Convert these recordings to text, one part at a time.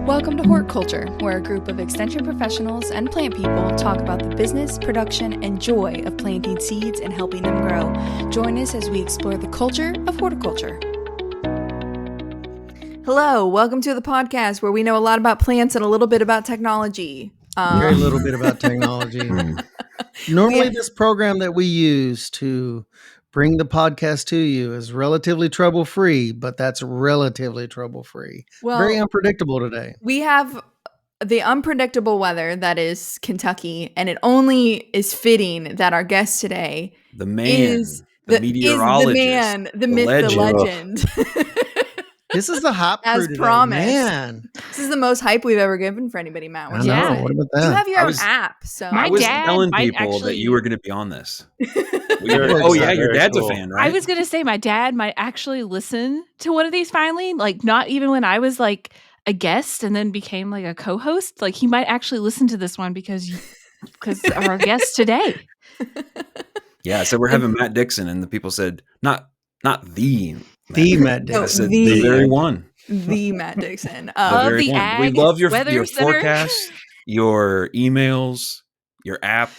Welcome to Hort Culture, where a group of extension professionals and plant people talk about the business, production, and joy of planting seeds and helping them grow. Join us as we explore the culture of horticulture. Hello, welcome to the podcast where we know a lot about plants and a little bit about technology. Very little bit about technology. Normally, this program that we use to bring the podcast to you is relatively trouble-free, but that's relatively trouble-free. Well, very unpredictable today. We have the unpredictable weather that is Kentucky, and it only is fitting that our guest today the man, is the meteorologist, the myth, legend. the legend. This is the hype crew As today, promised. man. This is the most hype we've ever given for anybody, Matt. I know. What about that? You have your own app, so I was telling people that you were going to be on this. Your dad's a fan, right? I was going to say my dad might actually listen to one of these finally, like not even when I was like a guest and then became like a co-host. Like he might actually listen to this one because of our guest today. Yeah, so we're having Matt Dixon, and the people said not the Matt Dixon. I said the very one. The Matt Dixon. Of the ag we love your weather forecast, your emails, your app.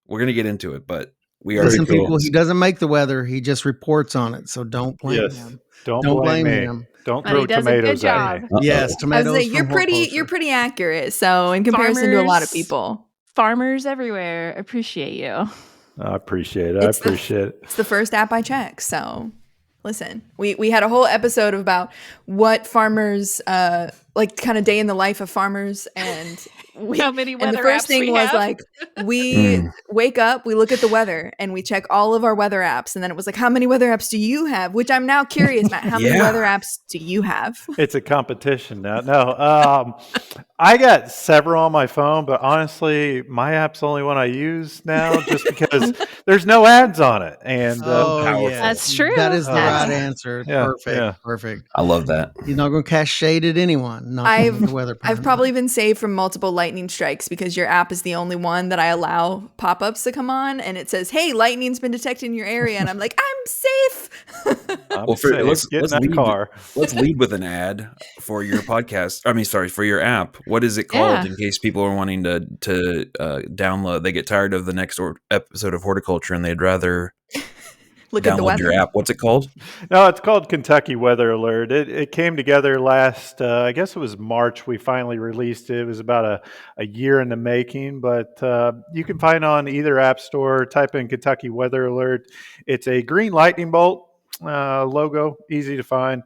We're going to get into it, but we are. Listen, people, he doesn't make the weather. He just reports on it. So don't blame him. Don't blame him. Don't throw tomatoes at me. Yes, tomatoes. I was like, you're pretty accurate. So in comparison to a lot of people, farmers everywhere appreciate you. I appreciate it. It's the first app I check. So listen, we had a whole episode about what farmers like, kind of day in the life of farmers, and how many weather and the first apps thing we was have. like, we wake up, we look at the weather, and we check all of our weather apps, and then it was like, how many weather apps do you have? Which I'm now curious, Matt, how many weather apps do you have? It's a competition now. No, I got several on my phone, but honestly, my app's the only one I use now, just because there's no ads on it. And that's true. That is the right answer. Yeah, Perfect. I love that. You're not going to cast shade at anyone. I've probably been saved from multiple lightning strikes because your app is the only one that I allow pop-ups to come on, and it says, hey, lightning's been detected in your area, and I'm like, I'm safe. Let's lead with an ad for your podcast. For your app. What is it called in case people are wanting to download? They get tired of the next episode of Horticulture and they'd rather look at the weather. Your app. What's it called? No, it's called Kentucky Weather Alert. It came together last, I guess it was March. We finally released it. It was about a year in the making, but you can find on either app store. Type in Kentucky Weather Alert. It's a green lightning bolt logo, easy to find.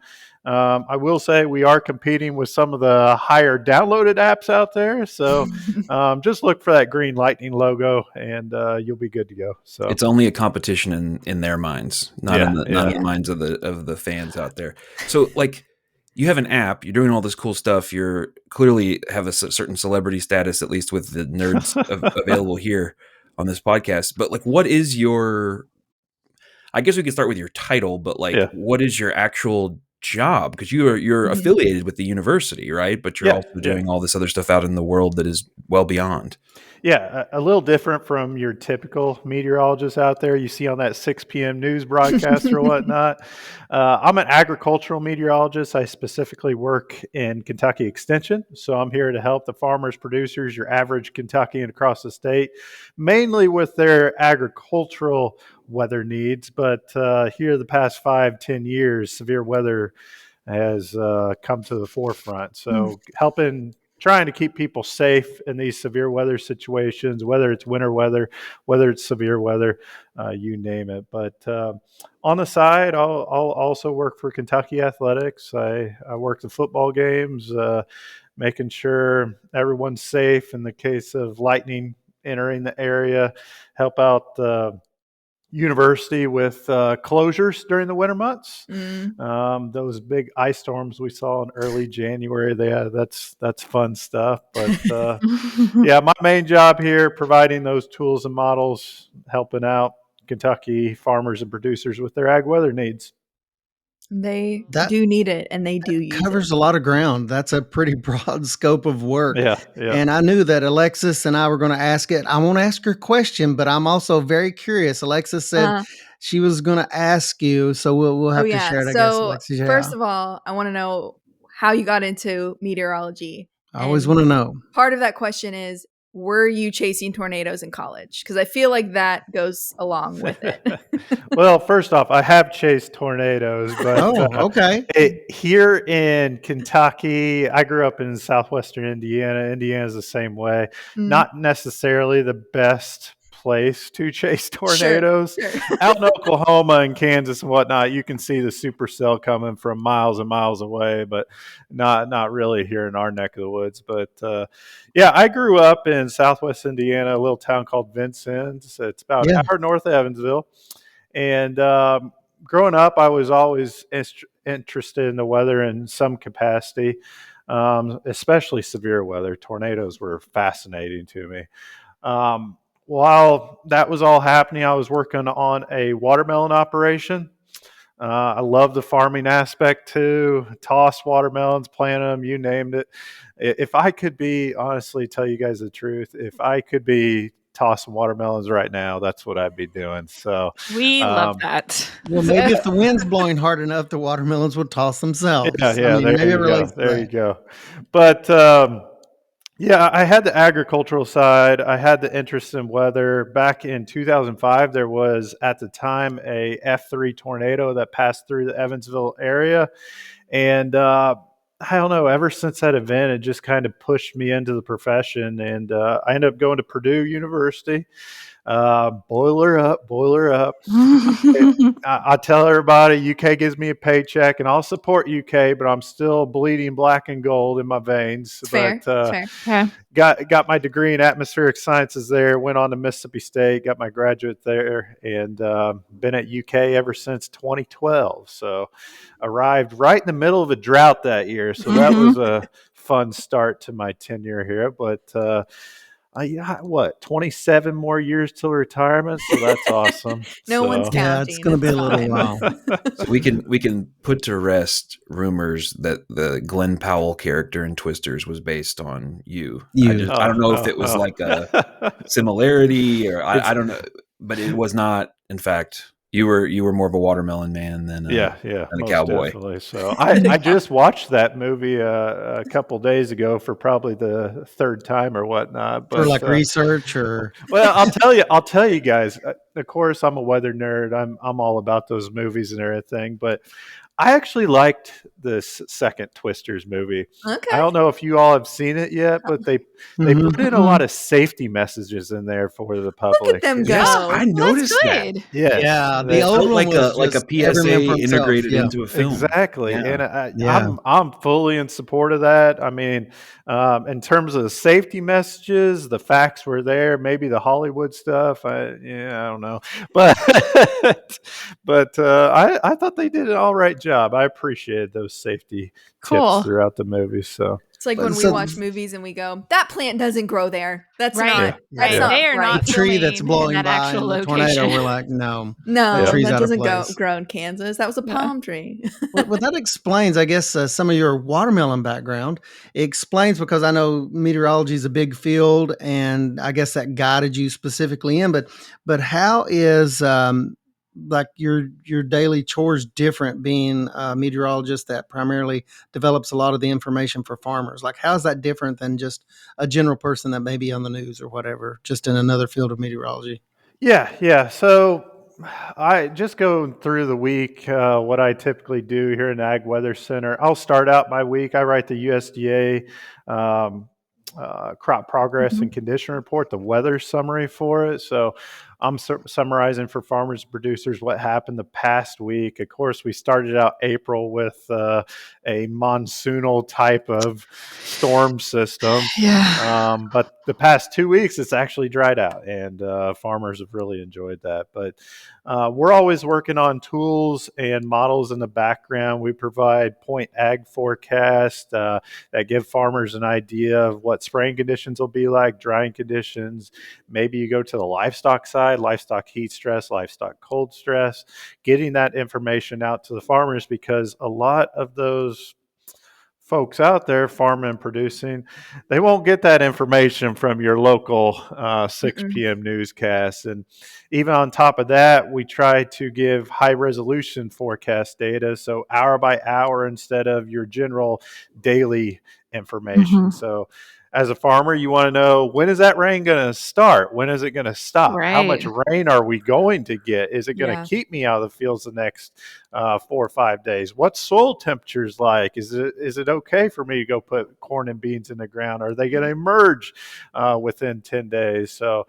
I will say we are competing with some of the higher downloaded apps out there. So just look for that green lightning logo and you'll be good to go. So it's only a competition in their minds, not in the minds of the fans out there. So like you have an app, you're doing all this cool stuff. You're clearly have a certain celebrity status, at least with the nerds available here on this podcast. But like, what is your, I guess we could start with your title, but like, what is your actual job? Because you're affiliated with the university, right? But you're also doing all this other stuff out in the world that is well beyond. Yeah, a little different from your typical meteorologist out there you see on that 6 p.m. news broadcast or whatnot. I'm an agricultural meteorologist. I specifically work in Kentucky Extension. So I'm here to help the farmers, producers, your average Kentuckian across the state, mainly with their agricultural weather needs. But here the past 5-10 years, severe weather has come to the forefront. So trying to keep people safe in these severe weather situations, whether it's winter weather, whether it's severe weather, you name it. But on the side, I'll also work for Kentucky Athletics. I work the football games, making sure everyone's safe in the case of lightning entering the area, help out the university with closures during the winter months. Those big ice storms we saw in early January, that's fun stuff. But my main job here, providing those tools and models, helping out Kentucky farmers and producers with their ag weather needs. They do need it, and they do use it. Covers a lot of ground. That's a pretty broad scope of work. Yeah. And I knew that Alexis and I were going to ask it. I won't ask her a question, but I'm also very curious. Alexis said she was going to ask you, so we'll have to share it, I guess, Alexis. First of all, I want to know how you got into meteorology. I always want to know. Part of that question is, were you chasing tornadoes in college? Because I feel like that goes along with it. Well, first off, I have chased tornadoes, but okay. here in Kentucky, I grew up in southwestern Indiana. Indiana is the same way. Not necessarily the best place to chase tornadoes. Sure. Out in Oklahoma and Kansas and whatnot, you can see the supercell coming from miles and miles away, but not really here in our neck of the woods. But yeah, I grew up in southwest Indiana, a little town called Vincennes. It's about an hour north of Evansville. And growing up, I was always interested in the weather in some capacity, especially severe weather. Tornadoes were fascinating to me. While that was all happening, I was working on a watermelon operation. I love the farming aspect too. Toss watermelons, plant them, you named it. If I could be, honestly, tell you guys the truth, if I could be tossing watermelons right now, that's what I'd be doing. So we love that. Well, maybe if the wind's blowing hard enough, the watermelons would toss themselves. Yeah, I mean, there you go. But yeah, I had the agricultural side. I had the interest in weather. Back in 2005, there was, at the time, a F3 tornado that passed through the Evansville area. And I don't know, ever since that event, it just kind of pushed me into the profession. And I ended up going to Purdue University. Boiler up. I tell everybody UK gives me a paycheck and I'll support UK, but I'm still bleeding black and gold in my veins. Fair. Got my degree in atmospheric sciences there, went on to Mississippi State, got my graduate there, and been at UK ever since 2012. So arrived right in the middle of a drought that year. So that was a fun start to my tenure here. But 27 more years till retirement, so that's awesome. No one's counting. Yeah, it's going to be a little while. So we can put to rest rumors that the Glenn Powell character in Twisters was based on you. I don't know if it was like a similarity, or I don't know, but it was not. In fact, you were more of a watermelon man than a cowboy. Definitely. So I just watched that movie a couple days ago for probably the third time or whatnot. But, for like research or well, I'll tell you guys. Of course, I'm a weather nerd. I'm all about those movies and everything. But I actually liked this second Twisters movie. Okay. I don't know if you all have seen it yet, but they put in a lot of safety messages in there for the public. Look at them go. Yes, I noticed that. Yeah, the old one was like a PSA integrated into a film. Exactly, Yeah. and I'm fully in support of that. I mean, in terms of the safety messages, the facts were there. Maybe the Hollywood stuff, I don't know, but I thought they did an all right job. I appreciated those safety tips throughout the movie. So it's like when we watch movies and we go, that plant doesn't grow there. That's not. Right. They are not the tree that's blowing that by actual in the tornado. We're like, no, that doesn't grow in Kansas. That was a palm tree. Well, that explains, I guess, some of your watermelon background. It explains, because I know meteorology is a big field, and I guess that guided you specifically in. But how is like your daily chores different, being a meteorologist that primarily develops a lot of the information for farmers? Like, how is that different than just a general person that may be on the news or whatever, just in another field of meteorology? Yeah. So I just go through the week, what I typically do here in the Ag Weather Center. I'll start out my week. I write the USDA crop progress and condition report, the weather summary for it. So I'm summarizing for farmers and producers what happened the past week. Of course, we started out April with a monsoonal type of storm system. But the past 2 weeks, it's actually dried out, and farmers have really enjoyed that. But we're always working on tools and models in the background. We provide point ag forecast that give farmers an idea of what spraying conditions will be like, drying conditions. Maybe you go to the livestock side, livestock heat stress, livestock cold stress, getting that information out to the farmers, because a lot of those folks out there farming and producing, they won't get that information from your local 6 p.m. newscast. And even on top of that, we try to give high resolution forecast data, so hour by hour instead of your general daily information. So as a farmer, you want to know, when is that rain going to start? When is it going to stop? Right. How much rain are we going to get? Is it going to Yeah. keep me out of the fields the next 4 or 5 days? What soil temperatures like? Is it okay for me to go put corn and beans in the ground? Are they going to emerge within 10 days? So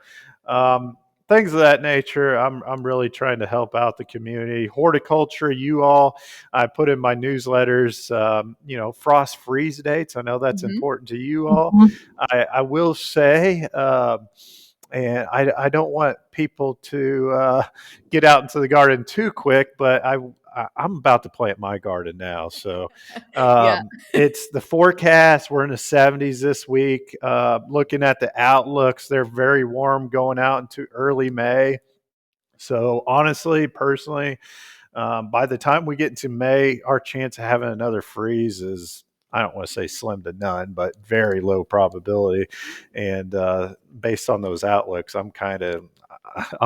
things of that nature. I'm really trying to help out the community. Horticulture, you all, I put in my newsletters, frost freeze dates. I know that's important to you all. I will say, and I don't want people to get out into the garden too quick, but I'm about to plant my garden now. So Yeah. it's the forecast. We're in the 70s this week. Looking at the outlooks, they're very warm going out into early May. So honestly, personally, by the time we get into May, our chance of having another freeze is, I don't want to say slim to none, but very low probability. And based on those outlooks, I'm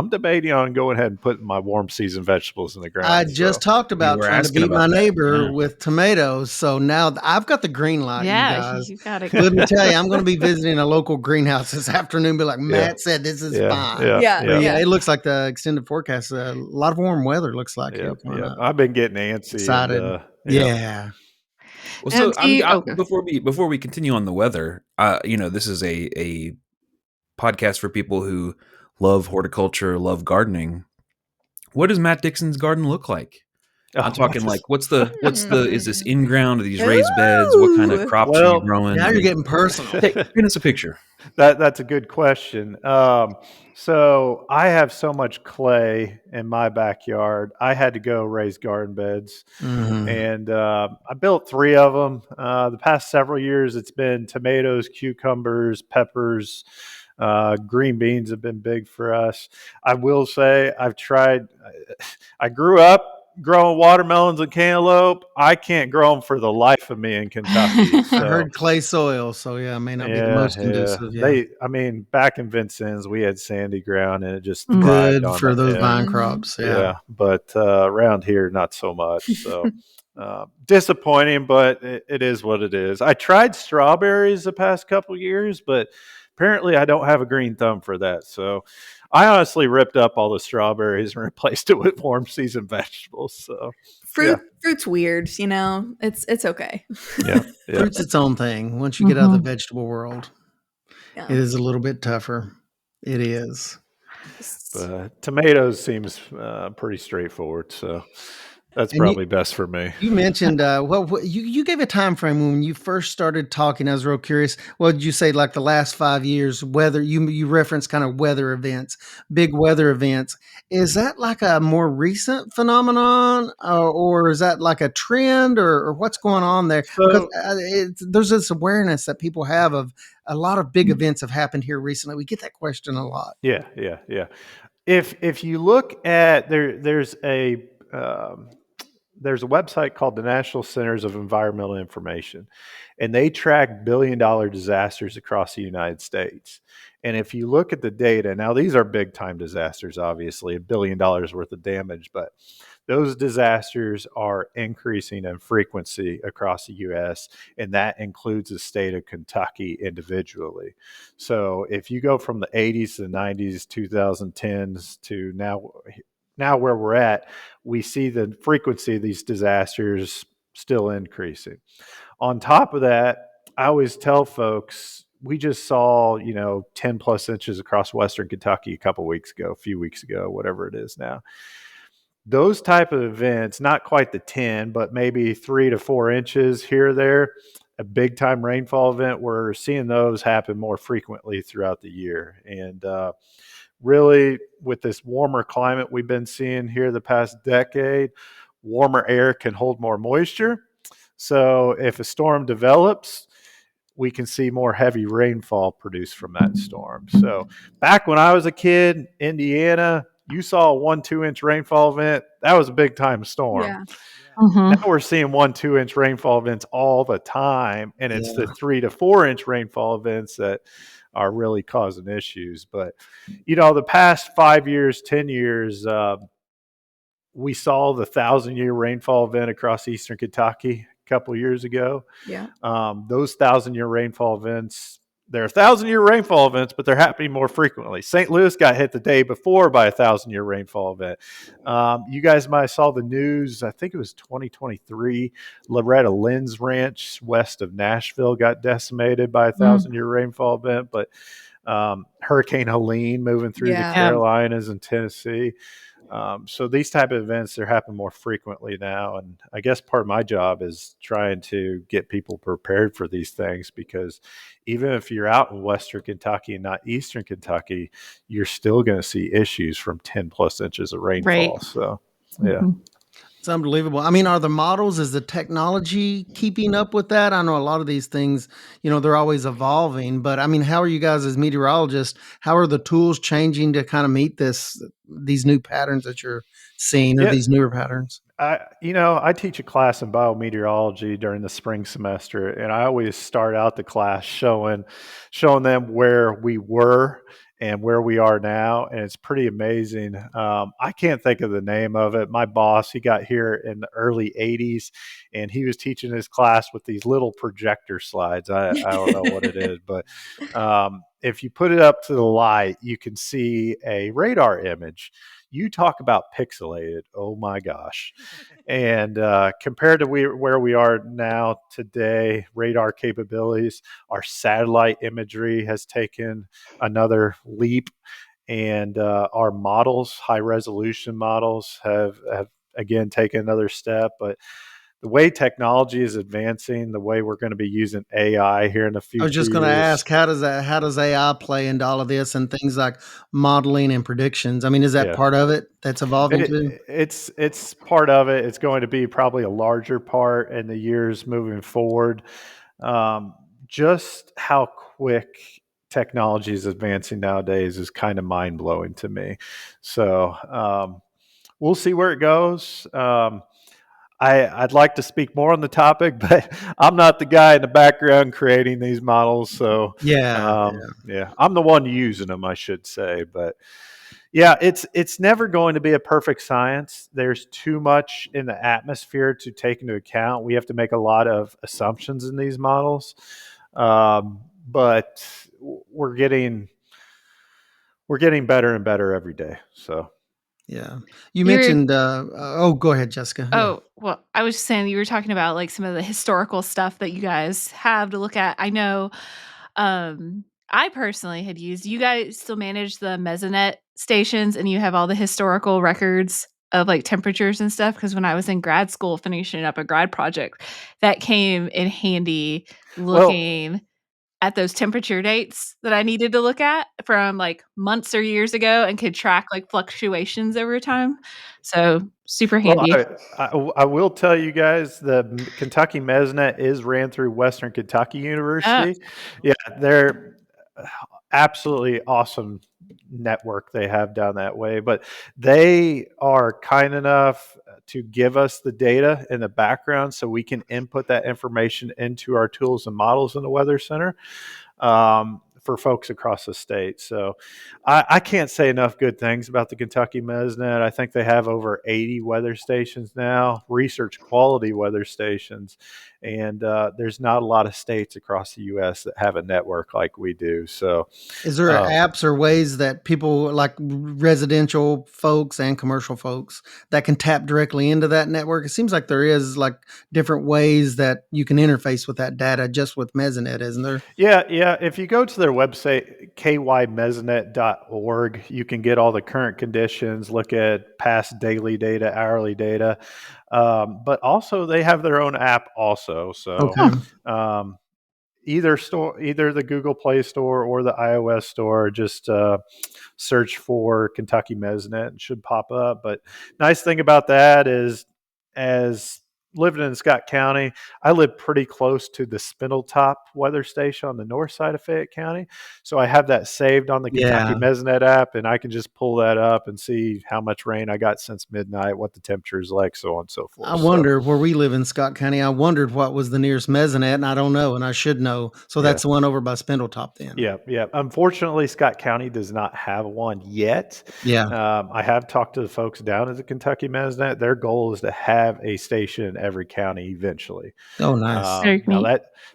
debating on going ahead and putting my warm season vegetables in the ground. I just talked about were trying to asking beat my about that, neighbor yeah. with tomatoes. So now I've got the green light, you Yeah, guys. you got it. Let me tell you, I'm going to be visiting a local greenhouse this afternoon. Be like, Matt said, this is fine. Yeah. But yeah, it looks like the extended forecast. A lot of warm weather looks like here coming up. I've been getting antsy. Excited. And, Yeah. Well, And so before we continue on the weather, this is a podcast for people who love horticulture, love gardening. What does Matt Dixon's garden look like? I'm talking like, what's the is this in ground? Are these raised beds? What kind of crops are you growing? Now you're getting personal. Paint us a picture. That's a good question. So I have so much clay in my backyard. I had to go raise garden beds, and I built 3 of them. The past several years, it's been tomatoes, cucumbers, peppers. Green beans have been big for us. I will say I grew up growing watermelons and cantaloupe. I can't grow them for the life of me in Kentucky. So. I heard clay soil, so yeah, it may not be the most conducive. Yeah. Back in Vincennes, we had sandy ground and it just thrived good on for it. those vine crops. Yeah. But around here, not so much. So disappointing, but it is what it is. I tried strawberries the past couple years, but apparently I don't have a green thumb for that. So I honestly ripped up all the strawberries and replaced it with warm season vegetables. So fruit's weird, it's okay. Fruit's its own thing. Once you get out of the vegetable world, it is a little bit tougher. It is. But tomatoes seems pretty straightforward. So that's probably best for me. You mentioned, you gave a time frame when you first started talking. I was real curious. What did you say, like the last 5 years, weather, you referenced kind of weather events, big weather events. Is that like a more recent phenomenon or is that like a trend or what's going on there? So, because there's this awareness that people have of a lot of big events have happened here recently. We get that question a lot. Yeah. If you look at there's a website called the National Centers of Environmental Information, and they track billion-dollar disasters across the United States. And if you look at the data, now these are big-time disasters, obviously, $1 billion worth of damage, but those disasters are increasing in frequency across the U.S., and that includes the state of Kentucky individually. So if you go from the 80s to the 90s, 2010s to now where we're at, we see the frequency of these disasters still increasing. On top of that, I always tell folks, we just saw, 10 plus inches across Western Kentucky a few weeks ago, whatever it is now. Those type of events, not quite the 10, but maybe 3 to 4 inches here or there, a big time rainfall event, we're seeing those happen more frequently throughout the year. And really, with this warmer climate we've been seeing here the past decade, warmer air can hold more moisture. So if a storm develops, we can see more heavy rainfall produced from that storm. So back when I was a kid, Indiana, you saw a 1-2 inch rainfall event. That was a big time storm. Yeah. Now we're seeing 1-2 inch rainfall events all the time. And it's the 3 to 4 inch rainfall events that are really causing issues. But, the past 5 years, 10 years, we saw the 1,000-year rainfall event across Eastern Kentucky a couple of years ago. Yeah. Those 1,000-year rainfall events, they're 1,000-year rainfall events, but they're happening more frequently. St. Louis got hit the day before by a 1,000-year rainfall event. You guys might have saw the news. I think it was 2023. Loretta Lynn's ranch west of Nashville got decimated by a 1,000-year rainfall event. But Hurricane Helene moving through the Carolinas and Tennessee. So these type of events, they're happening more frequently now. And I guess part of my job is trying to get people prepared for these things, because even if you're out in Western Kentucky and not Eastern Kentucky, you're still going to see issues from 10 plus inches of rainfall. Right. So, yeah. It's unbelievable. I mean, are the models, is the technology keeping up with that? I know a lot of these things, they're always evolving, but I mean, how are you guys as meteorologists, how are the tools changing to kind of meet these new patterns that you're seeing, or these newer patterns? I teach a class in biometeorology during the spring semester, and I always start out the class showing them where we were and where we are now, and it's pretty amazing. I can't think of the name of it. My boss, he got here in the early 80s, and he was teaching his class with these little projector slides. I don't know what it is, but if you put it up to the light, you can see a radar image. You talk about pixelated. Oh my gosh. And compared to where we are now today, radar capabilities, our satellite imagery has taken another leap. And our models, high resolution models, have again taken another step. But the way technology is advancing, the way we're going to be using AI here in the future. I was just going to ask, how does AI play into all of this and things like modeling and predictions? I mean, is that part of it that's evolving too? It's part of it. It's going to be probably a larger part in the years moving forward. Just how quick technology is advancing nowadays is kind of mind blowing to me. So we'll see where it goes. I'd like to speak more on the topic, but I'm not the guy in the background creating these models. So I'm the one using them, I should say. But yeah, it's never going to be a perfect science. There's too much in the atmosphere to take into account. We have to make a lot of assumptions in these models, but we're getting better and better every day. So. Yeah. You mentioned, go ahead, Jessica. Oh, well, I was just saying, you were talking about like some of the historical stuff that you guys have to look at. I know, I personally had used, you guys still manage the Mesonet stations, and you have all the historical records of like temperatures and stuff. Cause when I was in grad school finishing up a grad project, that came in handy looking at those temperature dates that I needed to look at from like months or years ago, and could track like fluctuations over time. So super handy. Well, I will tell you guys, the Kentucky Mesonet is ran through Western Kentucky University. Yeah, they're absolutely awesome network they have down that way, but they are kind enough to give us the data in the background so we can input that information into our tools and models in the Weather Center for folks across the state. So I can't say enough good things about the Kentucky Mesonet. I think they have over 80 weather stations now, research quality weather stations. And there's not a lot of states across the U.S. that have a network like we do. So is there apps or ways that people, like residential folks and commercial folks, that can tap directly into that network? It seems like there is like different ways that you can interface with that data just with Mesonet, isn't there? Yeah. If you go to their website, kymesonet.org, you can get all the current conditions, look at past daily data, hourly data. But also they have their own app also. So either the Google Play Store or the iOS store, just search for Kentucky Mesonet and should pop up. But nice thing about that is, as living in Scott County, I live pretty close to the Spindletop weather station on the north side of Fayette County. So I have that saved on the Kentucky Mesonet app, and I can just pull that up and see how much rain I got since midnight, what the temperature is like, so on and so forth. I wonder, where we live in Scott County, I wondered what was the nearest Mesonet, and I don't know, and I should know. So that's the one over by Spindletop then. Yeah. Unfortunately, Scott County does not have one yet. Yeah. I have talked to the folks down at the Kentucky Mesonet. Their goal is to have a station in every county eventually. Oh, nice. Now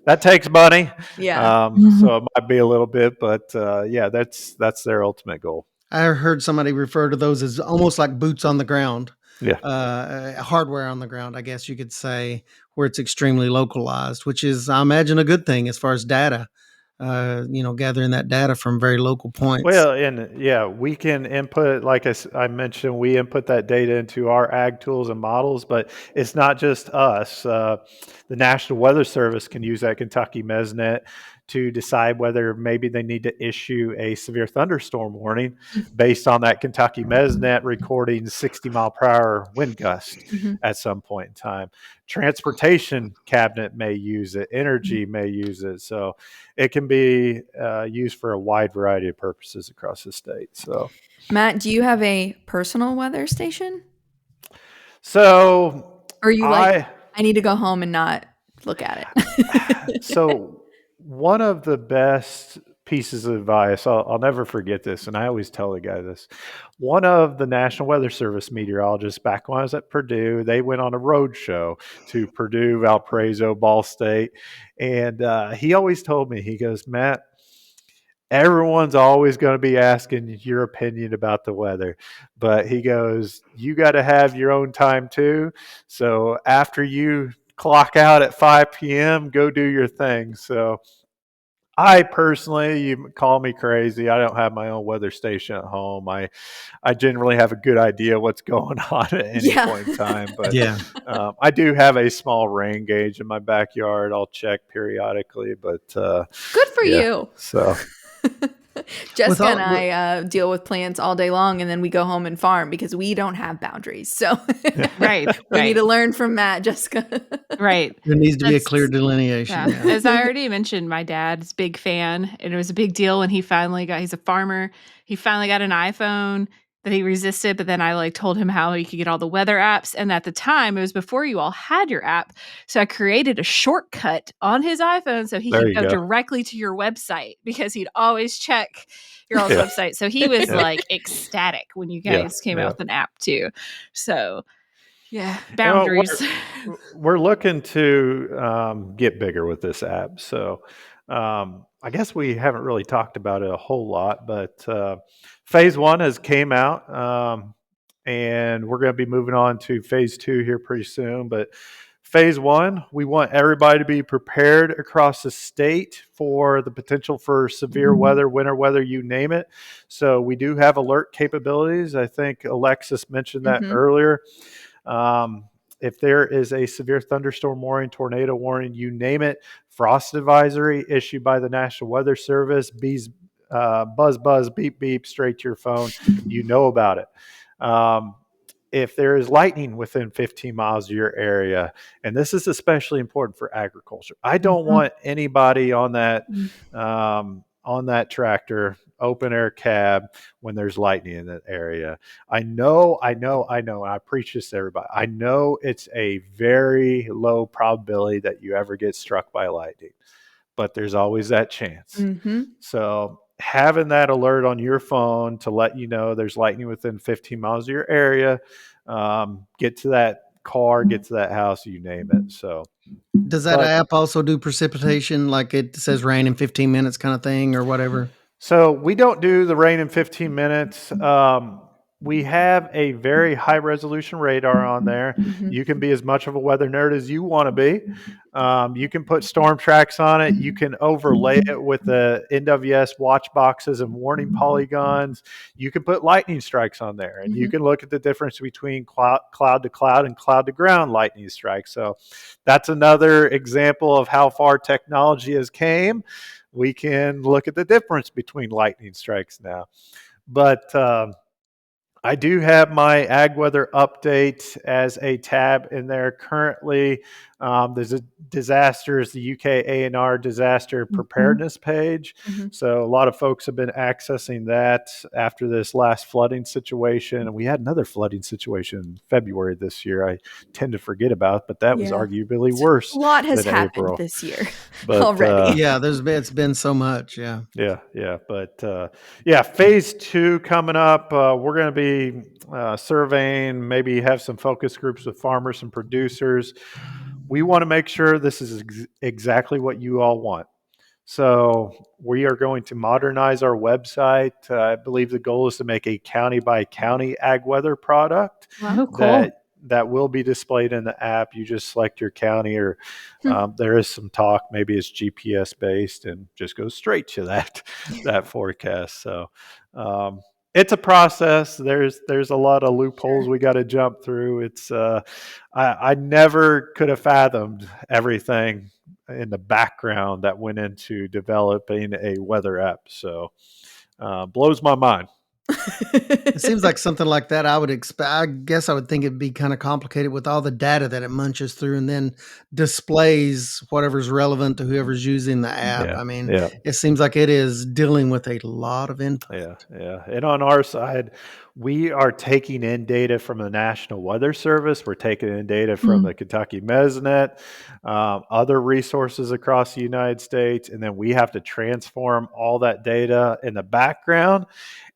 that takes money. Yeah. So it might be a little bit, but that's their ultimate goal. I heard somebody refer to those as almost like boots on the ground. Yeah. Hardware on the ground, I guess you could say, where it's extremely localized, which is, I imagine, a good thing as far as data, gathering that data from very local points. Well, and yeah, we can input, like I mentioned, we input that data into our ag tools and models, but it's not just us. The National Weather Service can use that Kentucky Mesonet to decide whether maybe they need to issue a severe thunderstorm warning based on that Kentucky Mesonet recording 60-mile-per-hour wind gust at some point in time. Transportation cabinet may use it. Energy may use it. So it can be used for a wide variety of purposes across the state. So, Matt, do you have a personal weather station? So, or are you I need to go home and not look at it? So one of the best pieces of advice, I'll never forget this, and I always tell the guy this. One of the National Weather Service meteorologists, back when I was at Purdue, they went on a road show to Purdue, Valparaiso, Ball State, and he always told me, he goes, Matt, everyone's always going to be asking your opinion about the weather, but he goes, you got to have your own time too. So after you clock out at 5 p.m., go do your thing. So I personally, you call me crazy, I don't have my own weather station at home. I generally have a good idea what's going on at any point in time, but I do have a small rain gauge in my backyard. I'll check periodically, but good for you. So Jessica and I deal with plants all day long, and then we go home and farm because we don't have boundaries. So we need to learn from Matt, Jessica. There needs to be a clear delineation. Yeah. As I already mentioned, my dad's a big fan, and it was a big deal when he's a farmer. He finally got an iPhone that he resisted, but then I told him how he could get all the weather apps. And at the time, it was before you all had your app. So I created a shortcut on his iPhone so he could go directly to your website, because he'd always check your all's website. So he was ecstatic when you guys came out with an app too. So boundaries. We're looking to get bigger with this app. So I guess we haven't really talked about it a whole lot, but phase 1 has came out, and we're going to be moving on to phase 2 here pretty soon. But phase 1, we want everybody to be prepared across the state for the potential for severe weather, winter weather, you name it. So we do have alert capabilities. I think Alexis mentioned that earlier. If there is a severe thunderstorm warning, tornado warning, you name it, frost advisory issued by the National Weather Service, bees, buzz, beep, beep, straight to your phone, you know about it. If there is lightning within 15 miles of your area, and this is especially important for agriculture, I don't want anybody on that tractor, open air cab, when there's lightning in that area. I know, and I preach this to everybody. I know it's a very low probability that you ever get struck by lightning, but there's always that chance. So having that alert on your phone to let you know there's lightning within 15 miles of your area, get to that car, get to that house, you name it. So does that app also do precipitation, like it says rain in 15 minutes kind of thing or whatever? So we don't do the rain in 15 minutes. We have a very high resolution radar on there. You can be as much of a weather nerd as you want to be. You can put storm tracks on it. You can overlay it with the NWS watch boxes and warning polygons. You can put lightning strikes on there, and you can look at the difference between cloud to cloud and cloud to ground lightning strikes. So that's another example of how far technology has came. We can look at the difference between lightning strikes now. But I do have my ag weather update as a tab in there currently. There's a disasters, the UK A&R disaster preparedness page. So a lot of folks have been accessing that after this last flooding situation. And we had another flooding situation in February this year. I tend to forget about, but that was arguably worse. A lot has happened April. this year but, already. It's been so much. But phase 2 coming up. We're going to be be surveying, maybe have some focus groups with farmers and producers. We want to make sure this is exactly what you all want. So we are going to modernize our website. I believe the goal is to make a county by county ag weather product that will be displayed in the app. You just select your county, or there is some talk, maybe it's GPS based and just goes straight to that forecast. So it's a process. There's a lot of loopholes we got to jump through. It's I never could have fathomed everything in the background that went into developing a weather app. So blows my mind. It seems like something like that I would expect. I guess I would think it'd be kind of complicated with all the data that it munches through and then displays whatever's relevant to whoever's using the app. Yeah, I mean, yeah. it seems like it is dealing with a lot of input. Yeah. And on our side, we are taking in data from the National Weather Service. We're taking in data from the Kentucky Mesonet, other resources across the United States, and then we have to transform all that data in the background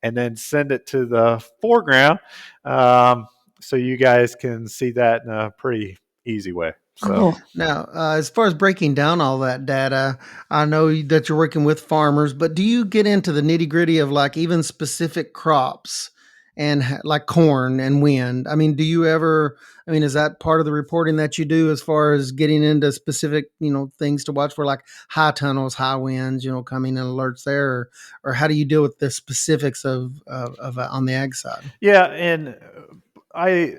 and then send it to the foreground, so you guys can see that in a pretty easy way. So now, as far as breaking down all that data, I know that you're working with farmers, but do you get into the nitty gritty of like even specific crops and like corn and wind? I mean, is that part of the reporting that you do as far as getting into specific, things to watch for, like high tunnels, high winds, coming in alerts there, or how do you deal with the specifics of on the ag side? Yeah. And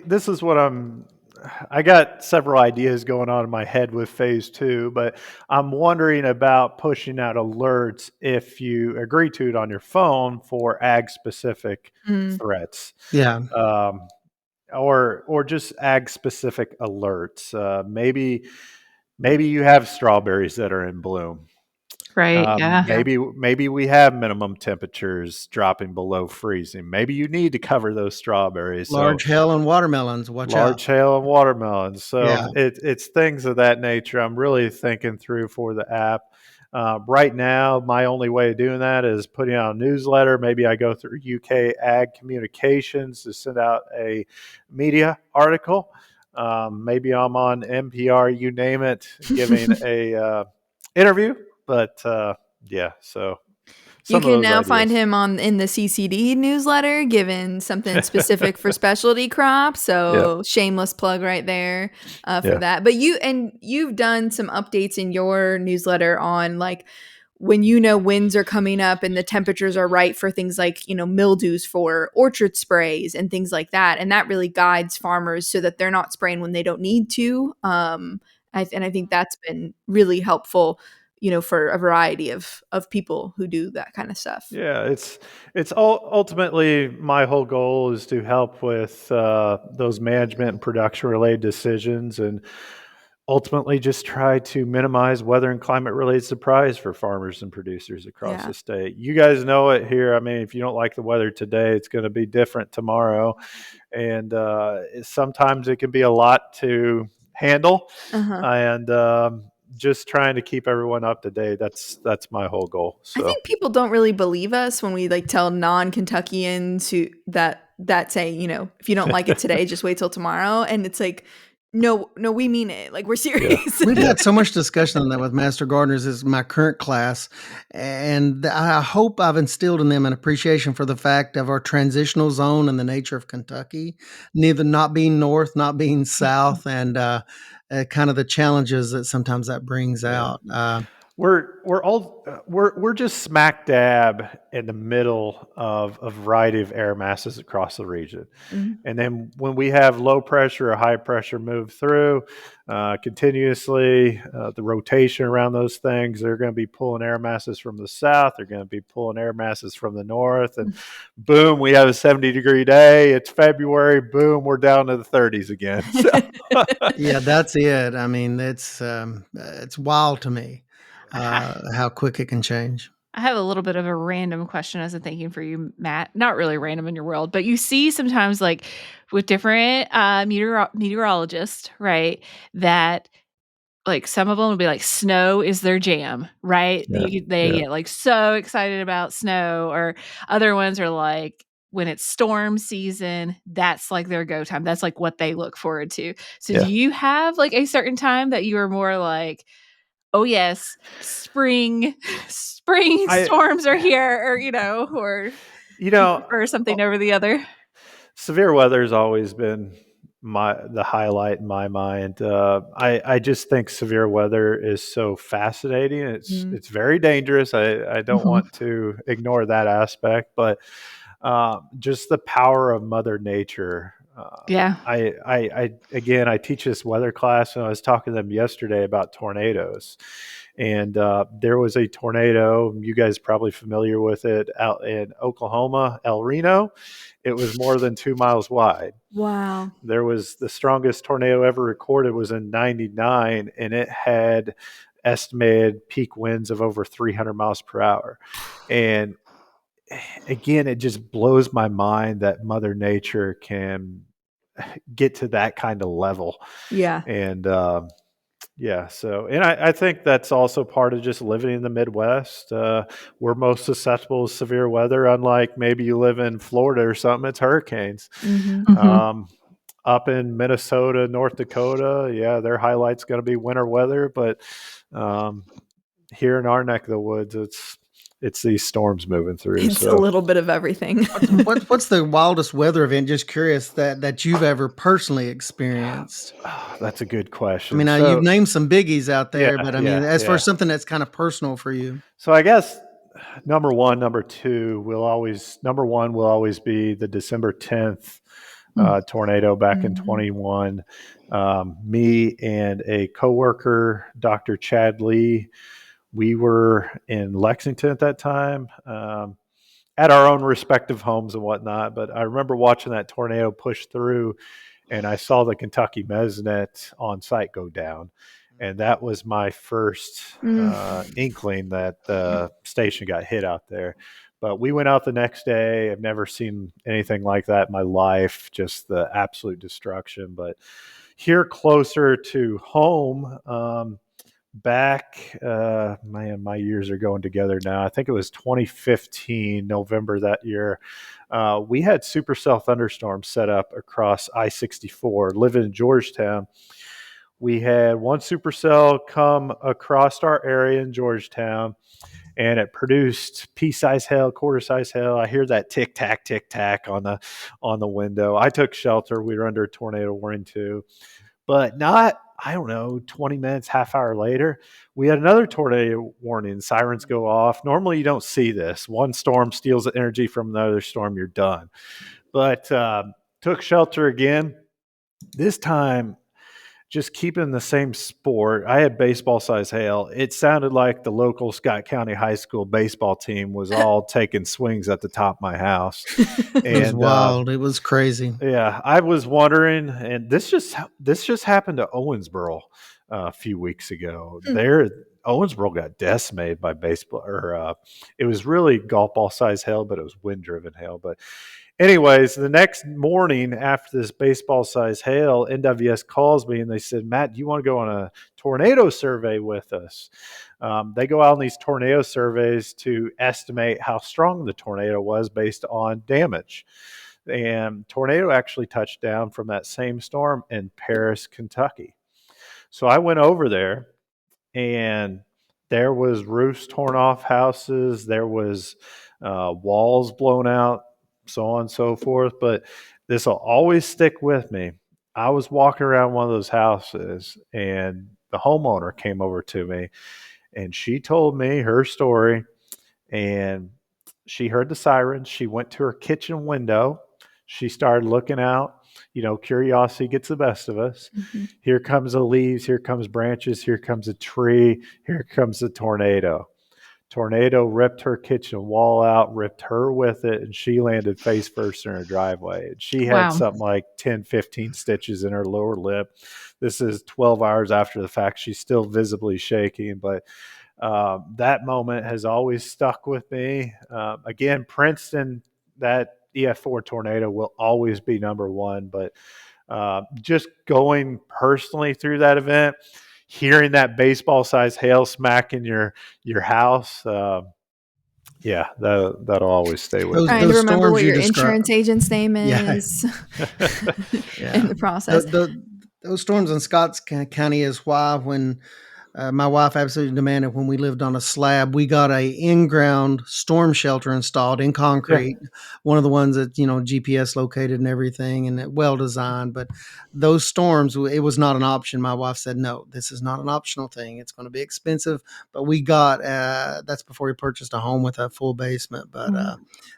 this is what I got several ideas going on in my head with phase 2, but I'm wondering about pushing out alerts if you agree to it on your phone for ag specific threats. Yeah. Or just ag specific alerts. Maybe you have strawberries that are in bloom. Right. Yeah. Maybe we have minimum temperatures dropping below freezing. Maybe you need to cover those strawberries. Large hail and watermelons. Watch out. Large hail and watermelons. So Yeah. it's things of that nature. I'm really thinking through for the app. Right now, my only way of doing that is putting out a newsletter. Maybe I go through UK Ag Communications to send out a media article. Maybe I'm on NPR, you name it, giving a interview. But yeah, so you can now find him in the CCD newsletter, given something specific for specialty crops. So shameless plug right there for that. But you've done some updates in your newsletter on like when winds are coming up and the temperatures are right for things like mildews for orchard sprays and things like that, and that really guides farmers so that they're not spraying when they don't need to. And I think that's been really helpful, for a variety of people who do that kind of stuff. Yeah, it's ultimately my whole goal is to help with those management and production related decisions, and ultimately just try to minimize weather and climate related surprise for farmers and producers across the state. You guys know it here. I mean, if you don't like the weather today, it's going to be different tomorrow, and sometimes it can be a lot to handle. And just trying to keep everyone up to date. That's my whole goal. So I think people don't really believe us when we like tell non-Kentuckians that say, if you don't like it today, just wait till tomorrow. And it's like, no, we mean it. Like, we're serious. We've had so much discussion on that with Master Gardeners as my current class. And I hope I've instilled in them an appreciation for the fact of our transitional zone and the nature of Kentucky, neither not being north, not being south, and kind of the challenges that sometimes that brings out. We're just smack dab in the middle of a variety of air masses across the region. And then when we have low pressure or high pressure move through continuously, the rotation around those things, they're going to be pulling air masses from the south. They're going to be pulling air masses from the north. And boom, we have a 70-degree day. It's February. Boom, we're down to the 30s again. So. Yeah, that's it. I mean, it's wild to me. How quick it can change. I have a little bit of a random question as I'm thinking for you, Matt. Not really random in your world, but you see sometimes like with different meteorologists, right, that like some of them will be like snow is their jam, right? They get like so excited about snow, or other ones are like when it's storm season, that's like their go time. That's like what they look forward to. So do you have like a certain time that you are more like, oh yes, spring storms are here, or you prefer something over the other? Severe weather has always been the highlight in my mind. I just think severe weather is so fascinating. It's very dangerous. I don't want to ignore that aspect, but just the power of Mother Nature. Yeah. I teach this weather class, and I was talking to them yesterday about tornadoes. And there was a tornado. You guys are probably familiar with it out in Oklahoma, El Reno. It was more than 2 miles wide. Wow. There was the strongest tornado ever recorded was in 99, and it had estimated peak winds of over 300 miles per hour. And again, it just blows my mind that Mother Nature can get to that kind of level. Yeah. And I think that's also part of just living in the Midwest. We're most susceptible to severe weather, unlike maybe you live in Florida or something, it's hurricanes. Up in Minnesota, North Dakota, their highlight's going to be winter weather. But here in our neck of the woods, it's these storms moving through. It's a little bit of everything. What's the wildest weather event, just curious, that you've ever personally experienced? Oh, that's a good question. I mean, you've named some biggies out there, but I mean, as for something that's kind of personal for you. So I guess number one will always be the December 10th tornado back in 21. Me and a coworker, Dr. Chad Lee, we were in Lexington at that time, at our own respective homes and whatnot. But I remember watching that tornado push through, and I saw the Kentucky Mesonet on site go down. And that was my first inkling that the station got hit out there. But we went out the next day. I've never seen anything like that in my life, just the absolute destruction. But here closer to home, my years are going together now. I think it was 2015, November that year. We had supercell thunderstorms set up across I-64. Living in Georgetown, we had one supercell come across our area in Georgetown, and it produced pea-sized hail, quarter-sized hail. I hear that tick-tack on the window. I took shelter. We were under a tornado warning too. But not, 20 minutes, half hour later, we had another tornado warning. Sirens go off. Normally, you don't see this. One storm steals the energy from another storm, you're done. But took shelter again. This time, just keeping the same sport. I had baseball-sized hail. It sounded like the local Scott County High School baseball team was all taking swings at the top of my house. It was wild. It was crazy. Yeah, I was wondering, and this just happened to Owensboro a few weeks ago. Owensboro got decimated by baseball, it was really golf ball size hail, but it was wind driven hail. But anyways, the next morning after this baseball size hail, NWS calls me and they said, "Matt, do you want to go on a tornado survey with us?" They go out on these tornado surveys to estimate how strong the tornado was based on damage. And tornado actually touched down from that same storm in Paris, Kentucky. So I went over there, and there was roofs torn off houses. There was walls blown out, so on and so forth. But this will always stick with me. I was walking around one of those houses, and the homeowner came over to me, and she told me her story. And she heard the sirens. She went to her kitchen window. She started looking out. Curiosity gets the best of us. Mm-hmm. Here comes the leaves. Here comes branches. Here comes a tree. Here comes the tornado. Tornado ripped her kitchen wall out, ripped her with it, and she landed face first in her driveway. And she had something like 10, 15 stitches in her lower lip. This is 12 hours after the fact. She's still visibly shaking, but that moment has always stuck with me. Again, Princeton, that EF4 tornado will always be number one, but just going personally through that event, hearing that baseball size hail smack in your house, Yeah, that'll always stay with me. Trying to remember what your insurance agent's name is in the process. Those storms in Scott County is why when my wife absolutely demanded when we lived on a slab, we got a in-ground storm shelter installed in concrete. Yeah. One of the ones that, GPS located and everything and well designed. But those storms, it was not an option. My wife said, no, this is not an optional thing. It's going to be expensive. But we got, that's before we purchased a home with a full basement. But,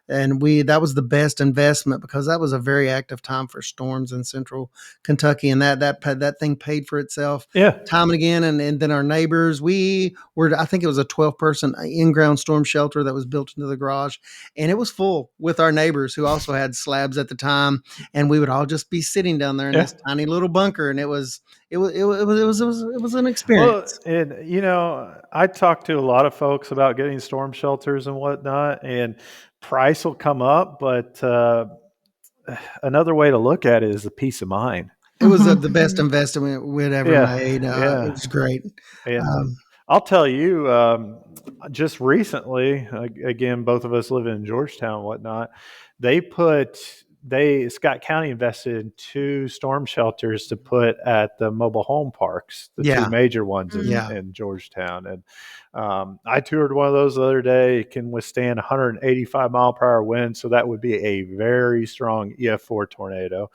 and that was the best investment because that was a very active time for storms in central Kentucky. And that thing paid for itself time and again. And then our neighbors, I think it was a 12-person in-ground storm shelter that was built into the garage, and it was full with our neighbors who also had slabs at the time, and we would all just be sitting down there in this tiny little bunker, and it was an experience. Well, and I talked to a lot of folks about getting storm shelters and whatnot, and price will come up, but another way to look at it is the peace of mind. It was the best investment we'd ever made. It was great. And I'll tell you, just recently, again, both of us live in Georgetown and whatnot, Scott County invested in 2 storm shelters to put at the mobile home parks, the 2 major ones in Georgetown. And I toured one of those the other day. It can withstand 185 mile per hour wind. So that would be a very strong EF4 tornado.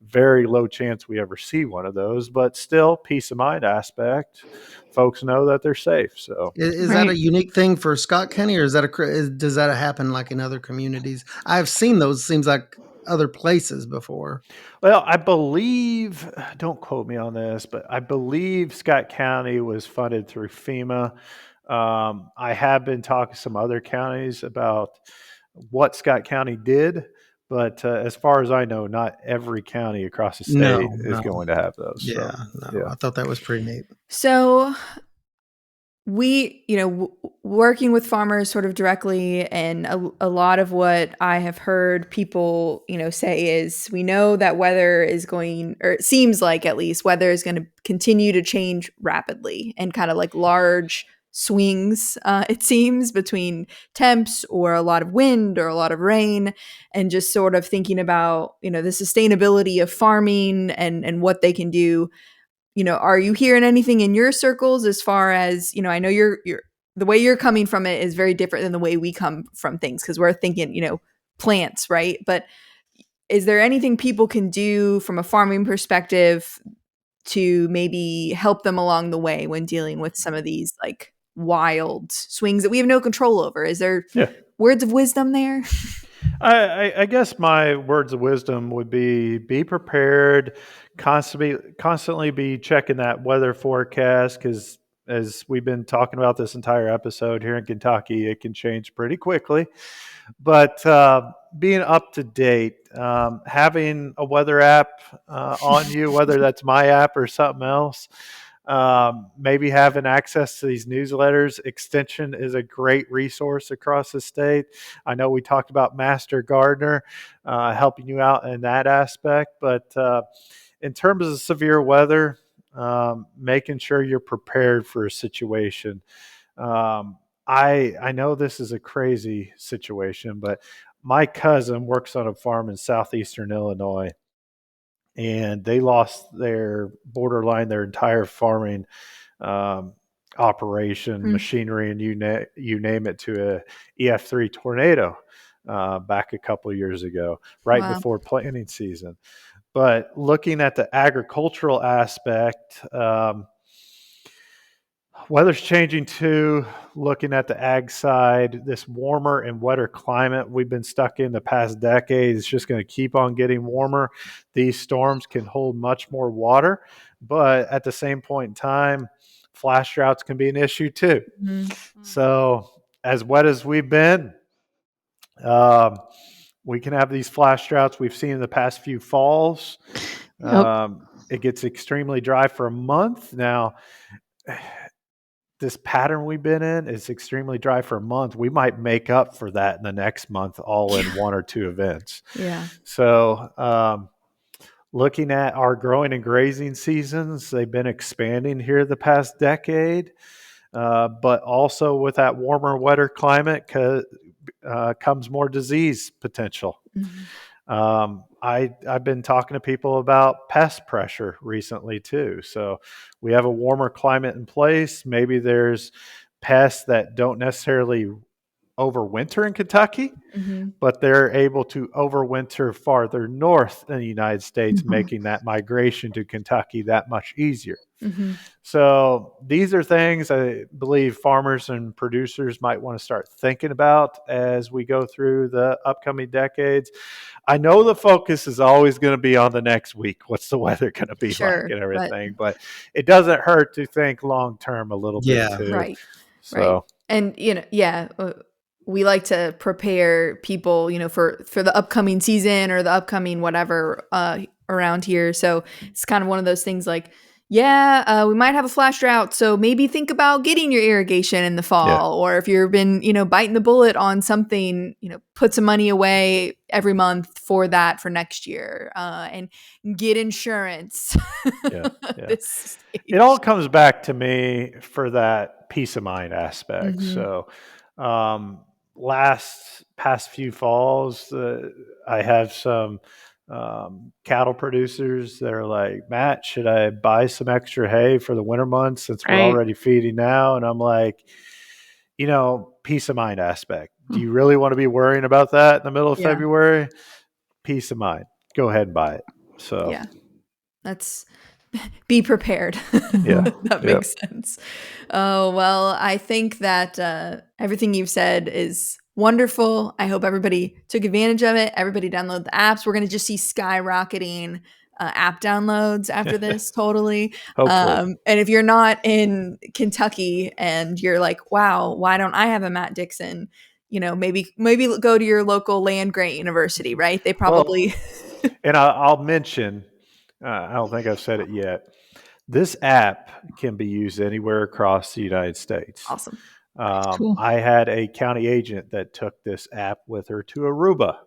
Very low chance we ever see one of those, but still peace of mind aspect. Folks know that they're safe. So is that a unique thing for Scott County, or does that happen like in other communities? I've seen those, seems like other places before. Well, I believe, don't quote me on this, but I believe Scott County was funded through FEMA. I have been talking to some other counties about what Scott County did. But as far as I know, not every county across the state is going to have those. Yeah, I thought that was pretty neat. So we, working with farmers sort of directly, and a lot of what I have heard people, say is we know that weather is going, or it seems like at least weather is going to continue to change rapidly and kind of like large swings, it seems, between temps or a lot of wind or a lot of rain, and just sort of thinking about, the sustainability of farming and what they can do. Are you hearing anything in your circles as far as, I know you're the way you're coming from it is very different than the way we come from things, because we're thinking, plants, right? But is there anything people can do from a farming perspective to maybe help them along the way when dealing with some of these like wild swings that we have no control over? Is there words of wisdom there? I guess my words of wisdom would be prepared, constantly be checking that weather forecast, because as we've been talking about this entire episode here in Kentucky, it can change pretty quickly. But being up to date, having a weather app on you, whether that's my app or something else, maybe having access to these newsletters. Extension is a great resource across the state. I know we talked about Master Gardener helping you out in that aspect, but in terms of severe weather, making sure you're prepared for a situation. I know this is a crazy situation, but my cousin works on a farm in southeastern Illinois, and they lost their entire farming operation, machinery, and you name it, to a EF3 tornado back a couple of years ago, right before planting season. But looking at the agricultural aspect, weather's changing too. Looking at the ag side, this warmer and wetter climate we've been stuck in the past decade is just going to keep on getting warmer. These storms can hold much more water, but at the same point in time, flash droughts can be an issue too. Mm-hmm. So as wet as we've been, we can have these flash droughts we've seen in the past few falls. It gets extremely dry for a month. Now, this pattern we've been in is extremely dry for a month. We might make up for that in the next month, all in one or two events. Yeah. So looking at our growing and grazing seasons, they've been expanding here the past decade. but also with that warmer, wetter climate comes more disease potential. I've been talking to people about pest pressure recently too. So we have a warmer climate in place. Maybe there's pests that don't necessarily overwinter in Kentucky, but they're able to overwinter farther north in the United States, making that migration to Kentucky that much easier. So these are things I believe farmers and producers might want to start thinking about as we go through the upcoming decades. I know the focus is always going to be on the next week. What's the weather going to be like and everything? But it doesn't hurt to think long term a little bit too. Right. So. Right. And, we like to prepare people, for the upcoming season or the upcoming whatever around here. So it's kind of one of those things like, we might have a flash drought, so maybe think about getting your irrigation in the fall. Or if you've been, biting the bullet on something, put some money away every month for that for next year, and get insurance. It all comes back to me for that peace of mind aspect. So past few falls, I have some cattle producers that are like, Matt, should I buy some extra hay for the winter months since we're already feeding now? And I'm like, peace of mind aspect. Do you really want to be worrying about that in the middle of February? Peace of mind. Go ahead and buy it. So that's be prepared. That makes sense. Oh, well, I think that everything you've said is wonderful. I hope everybody took advantage of it. Everybody download the apps. We're going to just see skyrocketing app downloads after this. Totally. And if you're not in Kentucky and you're like, wow, why don't I have a Matt Dixon? Maybe go to your local land grant university, right? They probably. And I'll mention, I don't think I've said it yet. This app can be used anywhere across the United States. Awesome. Cool. I had a county agent that took this app with her to Aruba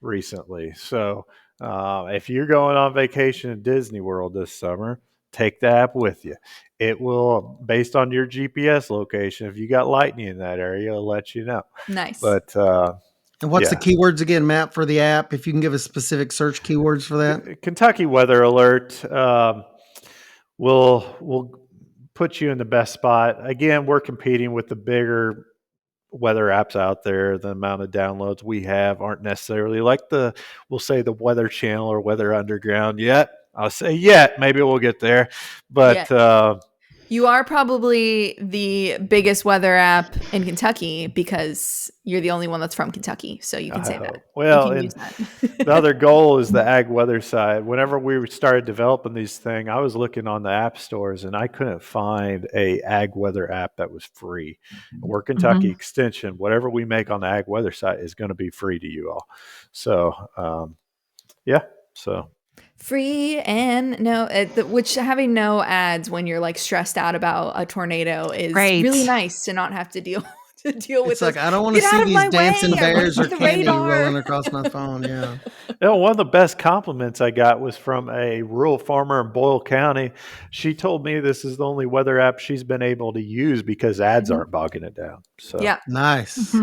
recently. So if you're going on vacation in Disney World this summer, take the app with you. It will, based on your GPS location, if you got lightning in that area, it'll let you know. Nice. But and what's the keywords again, Matt, for the app? If you can give us specific search keywords for that. Kentucky Weather Alert will put you in the best spot. Again, we're competing with the bigger weather apps out there. The amount of downloads we have aren't necessarily like we'll say the Weather Channel or Weather Underground yet. I'll say yet. Maybe we'll get there. But you are probably the biggest weather app in Kentucky because you're the only one that's from Kentucky. So you can say that. Well, and the other goal is the ag weather side. Whenever we started developing these things, I was looking on the app stores and I couldn't find a ag weather app that was free. We're Kentucky Extension. Whatever we make on the ag weather side is going to be free to you all. So, free and which having no ads when you're like stressed out about a tornado is really nice to not have to deal with. It's like, I don't want to see these dancing bears or candy rolling across my phone. One of the best compliments I got was from a rural farmer in Boyle County. She told me this is the only weather app she's been able to use because ads aren't bogging it down. So nice.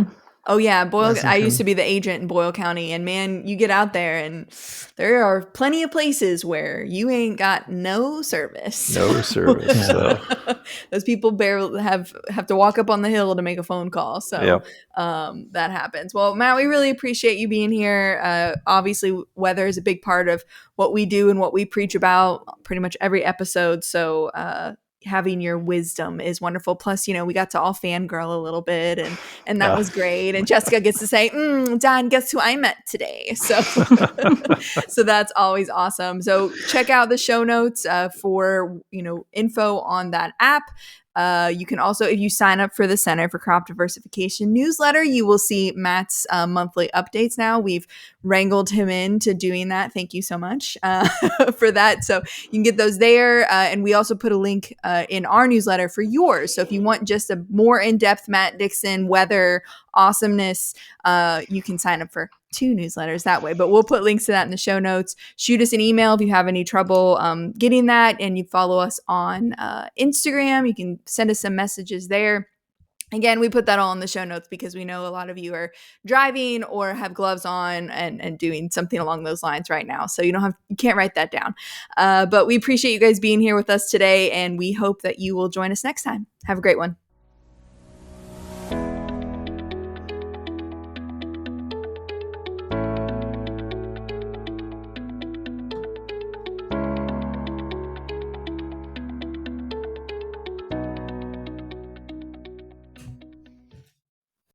Oh yeah, Boyle. I used to be the agent in Boyle County, and man, you get out there, and there are plenty of places where you ain't got no service. No service. So. Those people barely have to walk up on the hill to make a phone call. So that happens. Well, Matt, we really appreciate you being here. Obviously, weather is a big part of what we do and what we preach about pretty much every episode. So having your wisdom is wonderful. Plus, we got to all fangirl a little bit and that was great. And Jessica gets to say, Don, guess who I met today? So, so that's always awesome. So check out the show notes for, info on that app. You can also, if you sign up for the Center for Crop Diversification newsletter, you will see Matt's monthly updates now. We've wrangled him into doing that. Thank you so much for that. So you can get those there. And we also put a link in our newsletter for yours. So if you want just a more in-depth Matt Dixon weather awesomeness, you can sign up for 2 newsletters that way. But we'll put links to that in the show notes. Shoot us an email if you have any trouble getting that, and you follow us on Instagram. You can send us some messages there. Again, we put that all in the show notes because we know a lot of you are driving or have gloves on and doing something along those lines right now. So you can't write that down. But we appreciate you guys being here with us today, and we hope that you will join us next time. Have a great one.